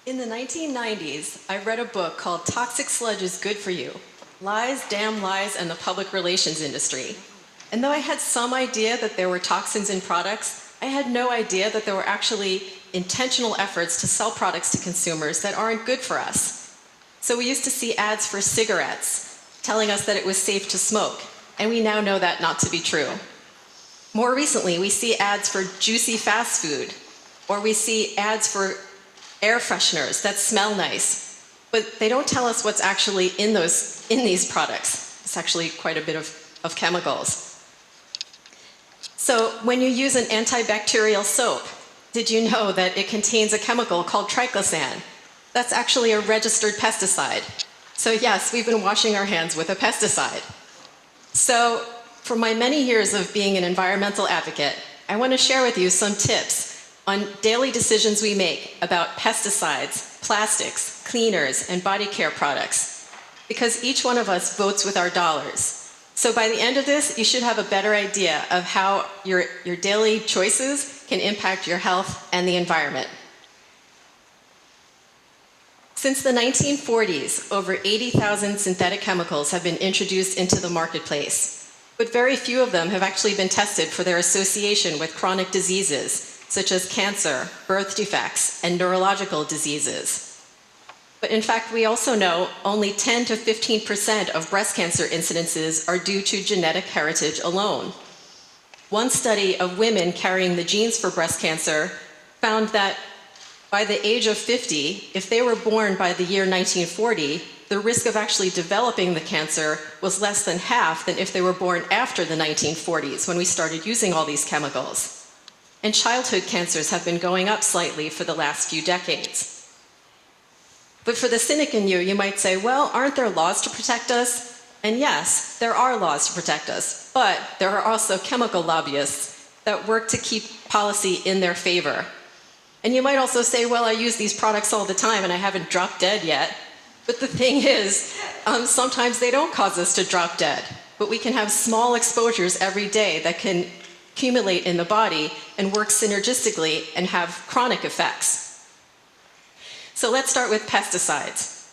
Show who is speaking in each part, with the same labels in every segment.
Speaker 1: In the 1990s, I read a book called Toxic Sludge is Good for You: Lies, Damn Lies, and the Public Relations Industry. And though I had some idea that there were toxins in products, I had no idea that there were actually intentional efforts to sell products to consumers that aren't good for us. So we used to see ads for cigarettes telling us that it was safe to smoke, and we now know that not to be true. More recently, we see ads for juicy fast food, or we see ads for air fresheners that smell nice, but they don't tell us what's actually in these products. It's actually quite a bit of chemicals. So when you use an antibacterial soap, did you know that it contains a chemical called triclosan? That's actually a registered pesticide. So yes, we've been washing our hands with a pesticide. So for my many years of being an environmental advocate, I want to share with you some tips on daily decisions we make about pesticides, plastics, cleaners, and body care products, because each one of us votes with our dollars. So by the end of this, you should have a better idea of how your daily choices can impact your health and the environment. Since the 1940s, over 80,000 synthetic chemicals have been introduced into the marketplace, but very few of them have actually been tested for their association with chronic diseases, such as cancer, birth defects, and neurological diseases. But in fact, we also know only 10 to 15% of breast cancer incidences are due to genetic heritage alone. One study of women carrying the genes for breast cancer found that by the age of 50, if they were born by the year 1940, the risk of actually developing the cancer was less than half than if they were born after the 1940s, when we started using all these chemicals. And childhood cancers have been going up slightly for the last few decades. But for the cynic in you, you might say, well, aren't there laws to protect us? And yes, there are laws to protect us, but there are also chemical lobbyists that work to keep policy in their favor. And you might also say, well, I use these products all the time and I haven't dropped dead yet. But the thing is, sometimes they don't cause us to drop dead, but we can have small exposures every day that can accumulate in the body and work synergistically and have chronic effects. So let's start with pesticides.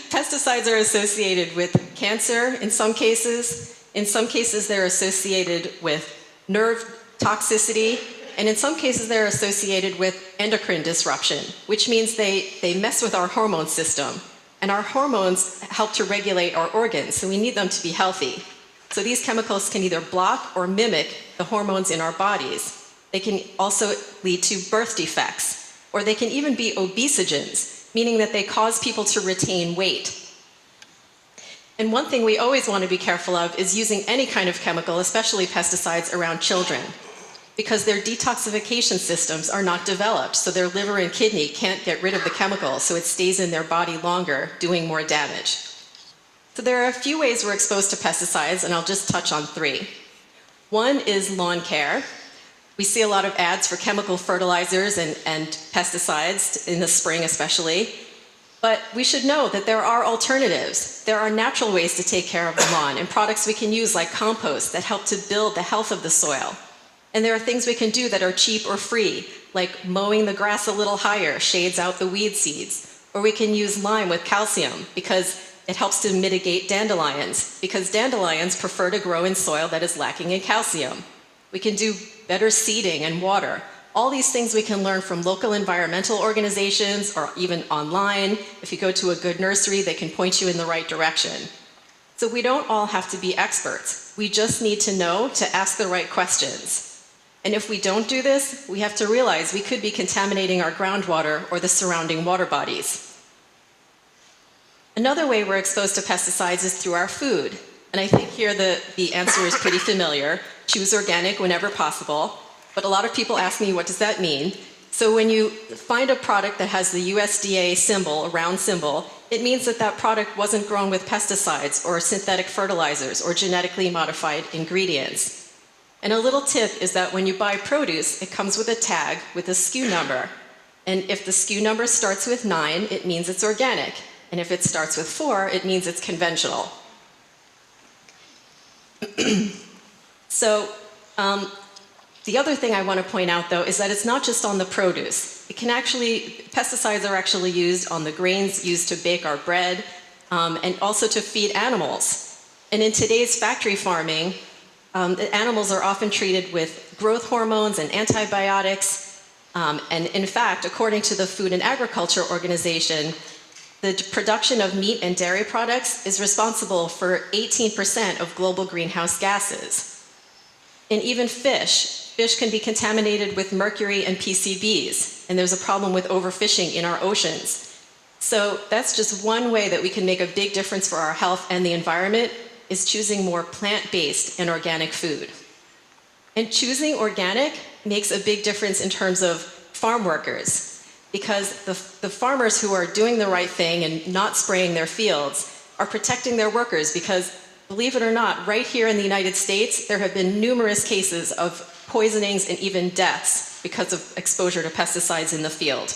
Speaker 1: Pesticides are associated with cancer in some cases. In some cases, they're associated with nerve toxicity, and in some cases, they're associated with endocrine disruption, which means they mess with our hormone system. And our hormones help to regulate our organs, so we need them to be healthy. So these chemicals can either block or mimic the hormones in our bodies. They can also lead to birth defects, or they can even be obesogens, meaning that they cause people to retain weight. And one thing we always want to be careful of is using any kind of chemical, especially pesticides, around children, because their detoxification systems are not developed, so their liver and kidney can't get rid of the chemical, so it stays in their body longer, doing more damage. So there are a few ways we're exposed to pesticides, and I'll just touch on three. One is lawn care. We see a lot of ads for chemical fertilizers and pesticides in the spring especially, but we should know that there are alternatives. There are natural ways to take care of the lawn and products we can use like compost that help to build the health of the soil. And there are things we can do that are cheap or free, like mowing the grass a little higher shades out the weed seeds. Or we can use lime with calcium because it helps to mitigate dandelions, because dandelions prefer to grow in soil that is lacking in calcium. We can do better seeding and water. All these things we can learn from local environmental organizations or even online. If you go to a good nursery, they can point you in the right direction. So we don't all have to be experts. We just need to know to ask the right questions. And if we don't do this, we have to realize we could be contaminating our groundwater or the surrounding water bodies. Another way we're exposed to pesticides is through our food. And I think here the answer is pretty familiar. Choose organic whenever possible. But a lot of people ask me, what does that mean? So when you find a product that has the USDA symbol, a round symbol, it means that that product wasn't grown with pesticides or synthetic fertilizers or genetically modified ingredients. And a little tip is that when you buy produce, it comes with a tag with a SKU number. And if the SKU number starts with 9, it means it's organic. And if it starts with 4, it means it's conventional. So The other thing I want to point out, though, is that it's not just on the produce. Pesticides are actually used on the grains used to bake our bread, and also to feed animals. And in today's factory farming, the animals are often treated with growth hormones and antibiotics. And in fact, according to the Food and Agriculture Organization, the production of meat and dairy products is responsible for 18% of global greenhouse gases. And even fish can be contaminated with mercury and PCBs, and there's a problem with overfishing in our oceans. So that's just one way that we can make a big difference for our health and the environment, is choosing more plant-based and organic food. And choosing organic makes a big difference in terms of farm workers, because the farmers who are doing the right thing and not spraying their fields are protecting their workers, because believe it or not, right here in the United States, there have been numerous cases of poisonings and even deaths because of exposure to pesticides in the field.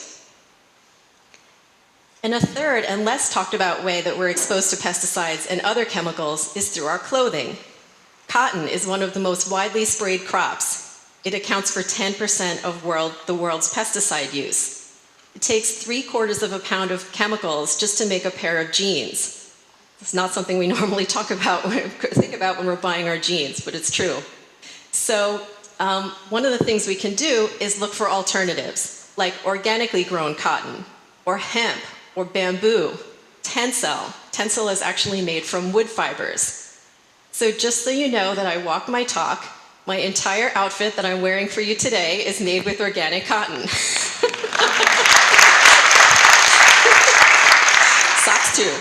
Speaker 1: And a third and less talked about way that we're exposed to pesticides and other chemicals is through our clothing. Cotton is one of the most widely sprayed crops. It accounts for 10% of the world's pesticide use. It takes 3/4 of a pound of chemicals just to make a pair of jeans. It's not something we normally think about when we're buying our jeans, but it's true. So one of the things we can do is look for alternatives, like organically grown cotton, or hemp, or bamboo, tencel. Tencel is actually made from wood fibers. So just so you know that I walk my talk, my entire outfit that I'm wearing for you today is made with organic cotton. Socks too.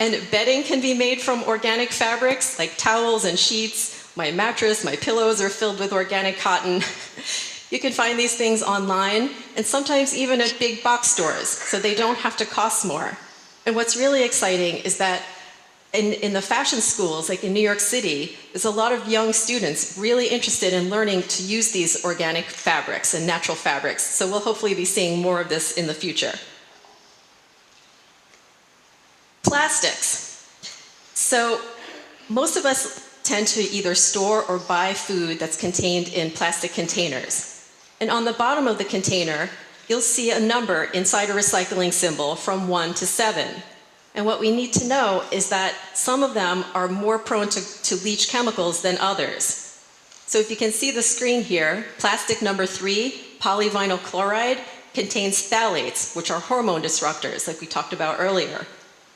Speaker 1: And bedding can be made from organic fabrics, like towels and sheets. My mattress, my pillows are filled with organic cotton. You can find these things online, and sometimes even at big box stores, so they don't have to cost more. And what's really exciting is that in the fashion schools, like in New York City, there's a lot of young students really interested in learning to use these organic fabrics and natural fabrics. So we'll hopefully be seeing more of this in the future. Plastics. So most of us tend to either store or buy food that's contained in plastic containers. And on the bottom of the container, you'll see a number inside a recycling symbol from 1 to 7. And what we need to know is that some of them are more prone to leach chemicals than others. So if you can see the screen here, plastic number 3, polyvinyl chloride, contains phthalates, which are hormone disruptors, like we talked about earlier.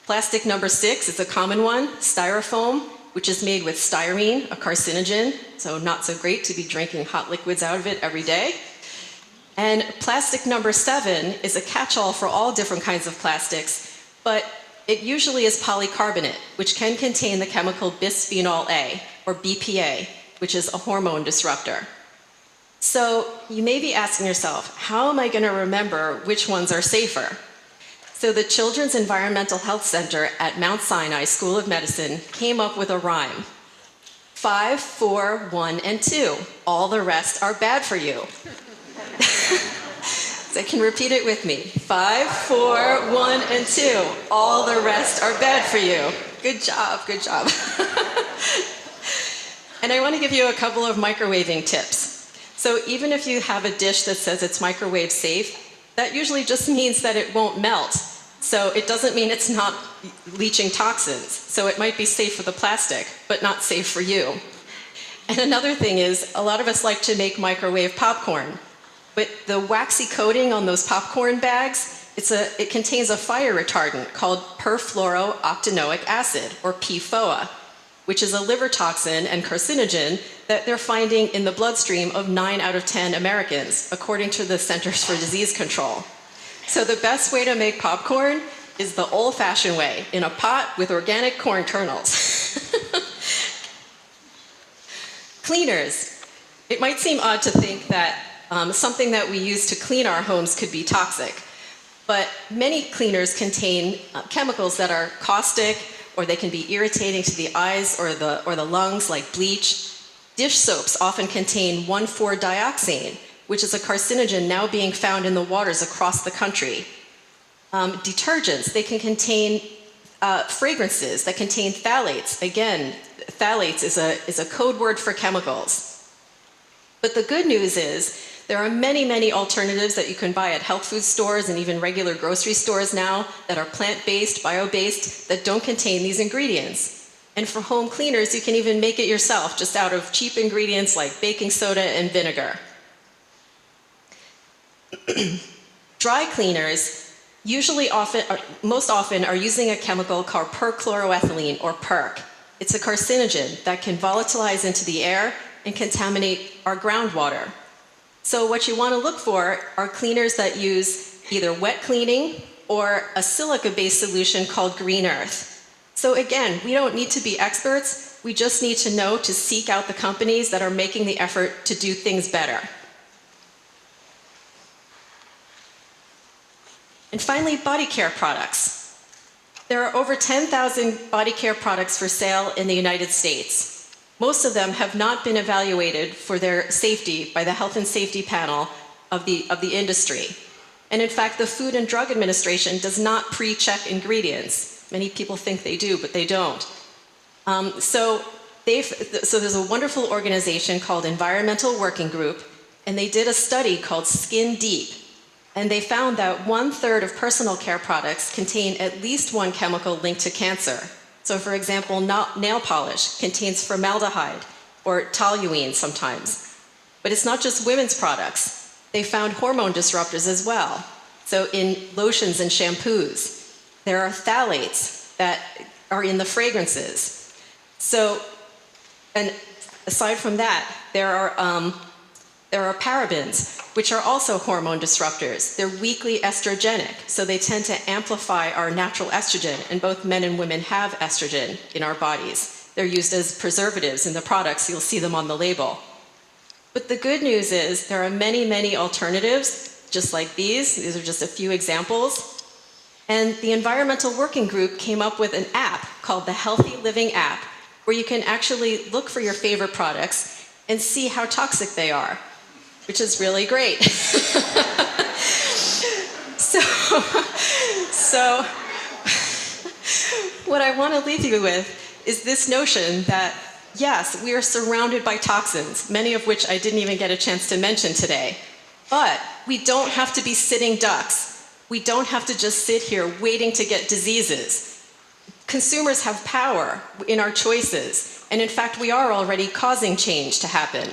Speaker 1: Plastic number 6 is a common one, styrofoam, which is made with styrene, a carcinogen, so not so great to be drinking hot liquids out of it every day. And plastic number 7 is a catch-all for all different kinds of plastics, but it usually is polycarbonate, which can contain the chemical bisphenol A, or BPA, which is a hormone disruptor. So you may be asking yourself, how am I going to remember which ones are safer? So the Children's Environmental Health Center at Mount Sinai School of Medicine came up with a rhyme. 5, 4, 1, and 2. All the rest are bad for you. So I can repeat it with me. 5, 4, 1, and 2. All the rest are bad for you. Good job, good job. And I want to give you a couple of microwaving tips. So even if you have a dish that says it's microwave safe, that usually just means that it won't melt. So it doesn't mean it's not leaching toxins. So it might be safe for the plastic, but not safe for you. And another thing is, a lot of us like to make microwave popcorn. But the waxy coating on those popcorn bags, it contains a fire retardant called perfluorooctanoic acid, or PFOA, which is a liver toxin and carcinogen that they're finding in the bloodstream of 9 out of 10 Americans, according to the Centers for Disease Control. So the best way to make popcorn is the old-fashioned way, in a pot with organic corn kernels. Cleaners. It might seem odd to think that something that we use to clean our homes could be toxic, but many cleaners contain chemicals that are caustic, or they can be irritating to the eyes or the lungs, like bleach. Dish soaps often contain 1,4-dioxane, which is a carcinogen now being found in the waters across the country. Detergents, they can contain fragrances that contain phthalates. Again, phthalates is a code word for chemicals. But the good news is there are many, many alternatives that you can buy at health food stores and even regular grocery stores now that are plant-based, bio-based, that don't contain these ingredients. And for home cleaners, you can even make it yourself just out of cheap ingredients like baking soda and vinegar. Dry cleaners most often are using a chemical called perchloroethylene, or PERC. It's a carcinogen that can volatilize into the air and contaminate our groundwater. So what you want to look for are cleaners that use either wet cleaning or a silica-based solution called Green Earth. So again, we don't need to be experts. We just need to know to seek out the companies that are making the effort to do things better. And finally, body care products. There are over 10,000 body care products for sale in the United States. Most of them have not been evaluated for their safety by the Health and Safety Panel of the industry. And in fact, the Food and Drug Administration does not pre-check ingredients. Many people think they do, but they don't. So there's a wonderful organization called Environmental Working Group, and they did a study called Skin Deep. And they found that 1/3 of personal care products contain at least one chemical linked to cancer. So for example, nail polish contains formaldehyde or toluene sometimes. But it's not just women's products. They found hormone disruptors as well. So in lotions and shampoos, there are phthalates that are in the fragrances. So, and aside from that, there are parabens, which are also hormone disruptors. They're weakly estrogenic, so they tend to amplify our natural estrogen, and both men and women have estrogen in our bodies. They're used as preservatives in the products. You'll see them on the label. But the good news is there are many, many alternatives, just like these. These are just a few examples. And the Environmental Working Group came up with an app called the Healthy Living app, where you can actually look for your favorite products and see how toxic they are, which is really great. So what I want to leave you with is this notion that, yes, we are surrounded by toxins, many of which I didn't even get a chance to mention today. But we don't have to be sitting ducks. We don't have to just sit here waiting to get diseases. Consumers have power in our choices. And in fact, we are already causing change to happen.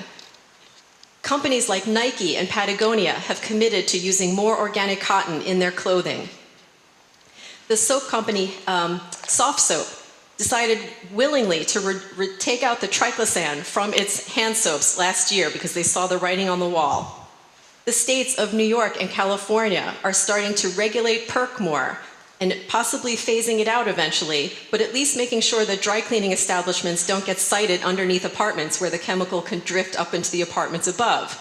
Speaker 1: Companies like Nike and Patagonia have committed to using more organic cotton in their clothing. The soap company, Soft Soap, decided willingly to take out the triclosan from its hand soaps last year because they saw the writing on the wall. The states of New York and California are starting to regulate PERC more, and possibly phasing it out eventually, but at least making sure that dry cleaning establishments don't get sited underneath apartments where the chemical can drift up into the apartments above.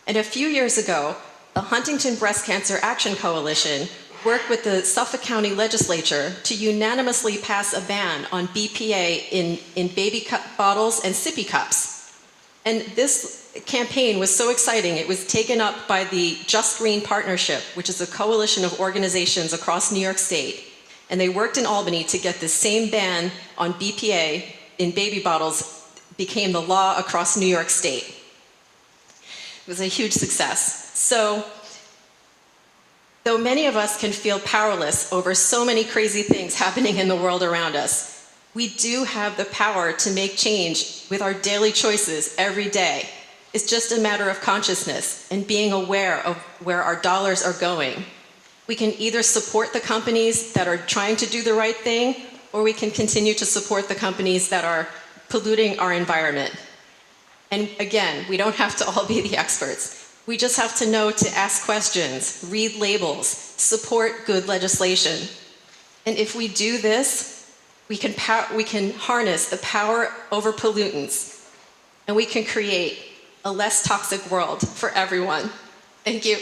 Speaker 1: And a few years ago, the Huntington Breast Cancer Action Coalition worked with the Suffolk County Legislature to unanimously pass a ban on BPA in baby bottles and sippy cups. And this campaign was so exciting, it was taken up by the Just Green Partnership, which is a coalition of organizations across New York State. And they worked in Albany to get the same ban on BPA in baby bottles became the law across New York State. It was a huge success. So, though many of us can feel powerless over so many crazy things happening in the world around us, we do have the power to make change with our daily choices every day. It's just a matter of consciousness and being aware of where our dollars are going. We can either support the companies that are trying to do the right thing, or we can continue to support the companies that are polluting our environment. And again, we don't have to all be the experts. We just have to know to ask questions, read labels, support good legislation. And if we do this, we can harness the power over pollutants, and we can create a less toxic world for everyone. Thank you.